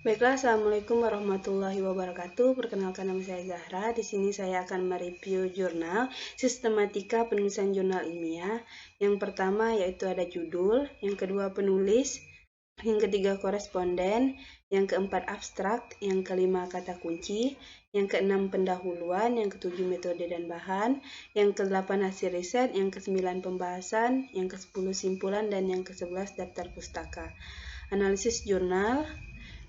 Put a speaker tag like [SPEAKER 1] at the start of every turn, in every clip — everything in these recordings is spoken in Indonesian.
[SPEAKER 1] Baiklah, Assalamualaikum warahmatullahi wabarakatuh. Perkenalkan, nama saya Zahra. Di sini saya akan mereview jurnal sistematika penulisan jurnal ilmiah. Yang pertama yaitu ada judul, yang kedua penulis, yang ketiga koresponden, yang keempat abstrak, yang kelima kata kunci, yang keenam pendahuluan, yang ketujuh metode dan bahan, yang kedelapan hasil riset, yang kesembilan pembahasan, yang kesepuluh simpulan, dan yang kesebelas daftar pustaka. Analisis jurnal,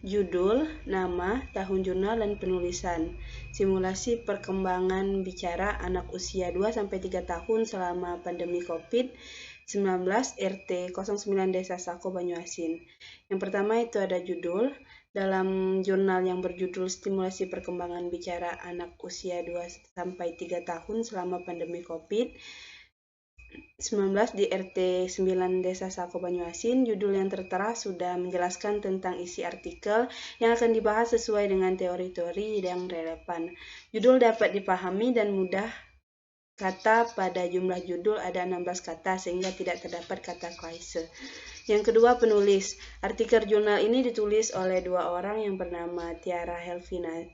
[SPEAKER 1] judul, nama, tahun jurnal, dan penulisan. Simulasi perkembangan bicara anak usia 2-3 tahun selama pandemi COVID-19 RT 09 Desa Sako Banyuasin. Yang pertama itu ada judul. Dalam jurnal yang berjudul Stimulasi Perkembangan Bicara Anak Usia 2-3 tahun selama pandemi COVID-19 di RT 9 Desa Sako Banyuasin, judul yang tertera sudah menjelaskan tentang isi artikel yang akan dibahas sesuai dengan teori-teori yang relevan. Judul dapat dipahami dan mudah. Kata pada jumlah judul ada 16 kata sehingga tidak terdapat kata klise. Yang kedua, penulis. Artikel jurnal ini ditulis oleh dua orang yang bernama Tiara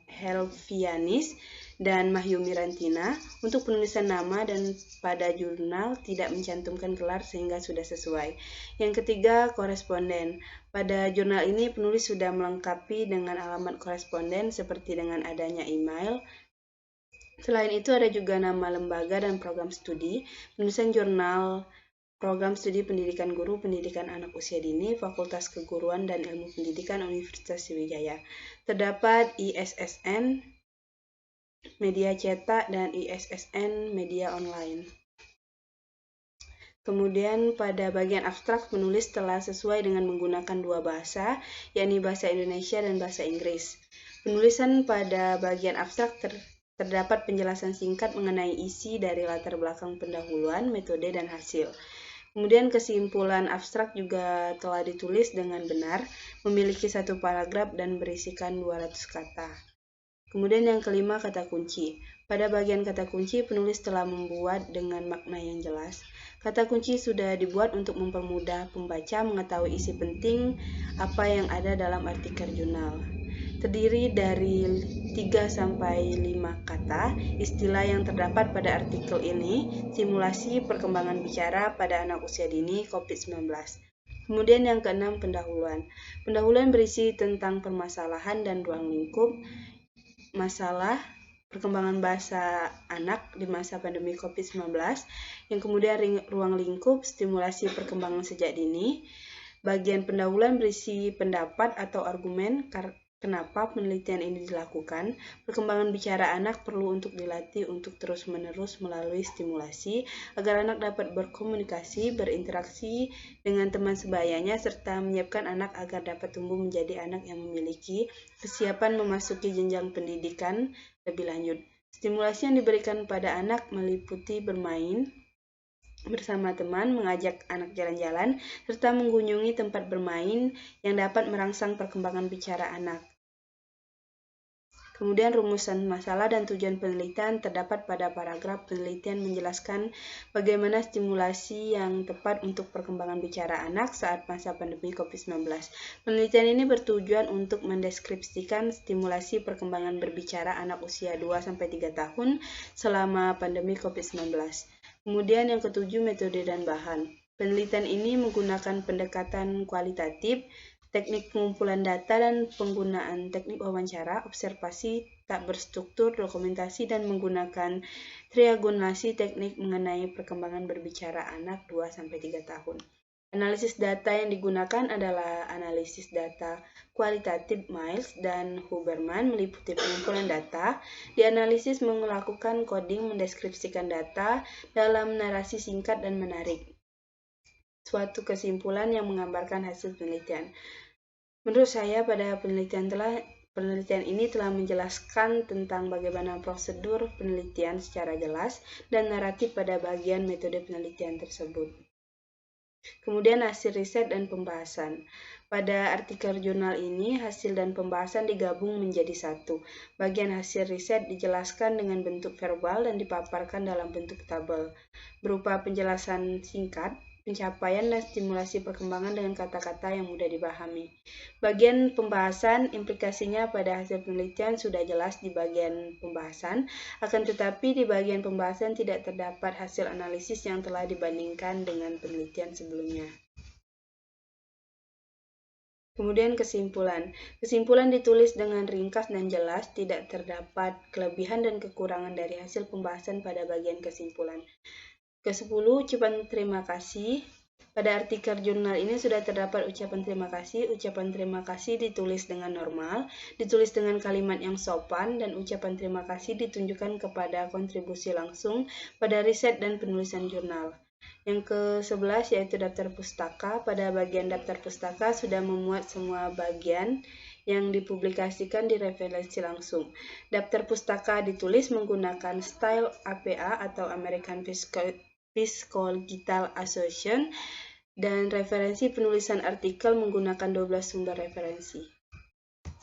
[SPEAKER 1] Helvianis dan Mahyumi Rantina. Untuk penulisan nama dan pada jurnal tidak mencantumkan gelar sehingga sudah sesuai. Yang ketiga, koresponden. Pada jurnal ini penulis sudah melengkapi dengan alamat koresponden seperti dengan adanya email. Selain itu ada juga nama lembaga dan program studi. Penulisan jurnal Program Studi Pendidikan Guru Pendidikan Anak Usia Dini, Fakultas Keguruan dan Ilmu Pendidikan Universitas Sriwijaya. Terdapat ISSN media cetak dan ISSN media online. Kemudian pada bagian abstrak, penulis telah sesuai dengan menggunakan dua bahasa, yakni bahasa Indonesia dan bahasa Inggris. Penulisan pada bagian abstrak terdapat penjelasan singkat mengenai isi dari latar belakang pendahuluan, metode, dan hasil. Kemudian kesimpulan abstrak juga telah ditulis dengan benar, memiliki satu paragraf dan berisikan 200 kata. Kemudian yang kelima, kata kunci. Pada bagian kata kunci, penulis telah membuat dengan makna yang jelas. Kata kunci sudah dibuat untuk mempermudah pembaca mengetahui isi penting apa yang ada dalam artikel jurnal. Terdiri dari 3-5 kata, istilah yang terdapat pada artikel ini, simulasi perkembangan bicara pada anak usia dini COVID-19. Kemudian yang keenam, pendahuluan. Pendahuluan berisi tentang permasalahan dan ruang lingkup, masalah perkembangan bahasa anak di masa pandemi COVID-19, yang kemudian ruang lingkup, stimulasi perkembangan sejak dini. Bagian pendahuluan berisi pendapat atau argumen kenapa penelitian ini dilakukan. Perkembangan bicara anak perlu untuk dilatih untuk terus-menerus melalui stimulasi agar anak dapat berkomunikasi, berinteraksi dengan teman sebayanya, serta menyiapkan anak agar dapat tumbuh menjadi anak yang memiliki kesiapan memasuki jenjang pendidikan lebih lanjut. Stimulasi yang diberikan pada anak meliputi bermain bersama teman, mengajak anak jalan-jalan, serta mengunjungi tempat bermain yang dapat merangsang perkembangan bicara anak. Kemudian rumusan masalah dan tujuan penelitian terdapat pada paragraf penelitian menjelaskan bagaimana stimulasi yang tepat untuk perkembangan bicara anak saat masa pandemi COVID-19. Penelitian ini bertujuan untuk mendeskripsikan stimulasi perkembangan berbicara anak usia 2-3 tahun selama pandemi COVID-19. Kemudian yang ketujuh, metode dan bahan. Penelitian ini menggunakan pendekatan kualitatif, teknik pengumpulan data dan penggunaan teknik wawancara, observasi tak berstruktur, dokumentasi, dan menggunakan triangulasi teknik mengenai perkembangan berbicara anak 2-3 tahun. Analisis data yang digunakan adalah analisis data kualitatif Miles dan Huberman, meliputi pengumpulan data. Dianalisis melakukan coding mendeskripsikan data dalam narasi singkat dan menarik. Suatu kesimpulan yang menggambarkan hasil penelitian. Menurut saya, pada penelitian ini telah menjelaskan tentang bagaimana prosedur penelitian secara jelas dan naratif pada bagian metode penelitian tersebut. Kemudian hasil riset dan pembahasan. Pada artikel jurnal ini, hasil dan pembahasan digabung menjadi satu. Bagian hasil riset dijelaskan dengan bentuk verbal dan dipaparkan dalam bentuk tabel, berupa penjelasan singkat pencapaian dan stimulasi perkembangan dengan kata-kata yang mudah dipahami. Bagian pembahasan implikasinya pada hasil penelitian sudah jelas di bagian pembahasan, akan tetapi di bagian pembahasan tidak terdapat hasil analisis yang telah dibandingkan dengan penelitian sebelumnya. Kemudian kesimpulan. Kesimpulan ditulis dengan ringkas dan jelas, tidak terdapat kelebihan dan kekurangan dari hasil pembahasan pada bagian kesimpulan. Ke-10, ucapan terima kasih. Pada artikel jurnal ini sudah terdapat ucapan terima kasih. Ucapan terima kasih ditulis dengan normal, ditulis dengan kalimat yang sopan, dan ucapan terima kasih ditunjukkan kepada kontribusi langsung pada riset dan penulisan jurnal. Yang ke-11 yaitu daftar pustaka. Pada bagian daftar pustaka sudah memuat semua bagian yang dipublikasikan di referensi langsung. Daftar pustaka ditulis menggunakan style APA atau American Psychological Association, dan referensi penulisan artikel menggunakan 12 sumber referensi.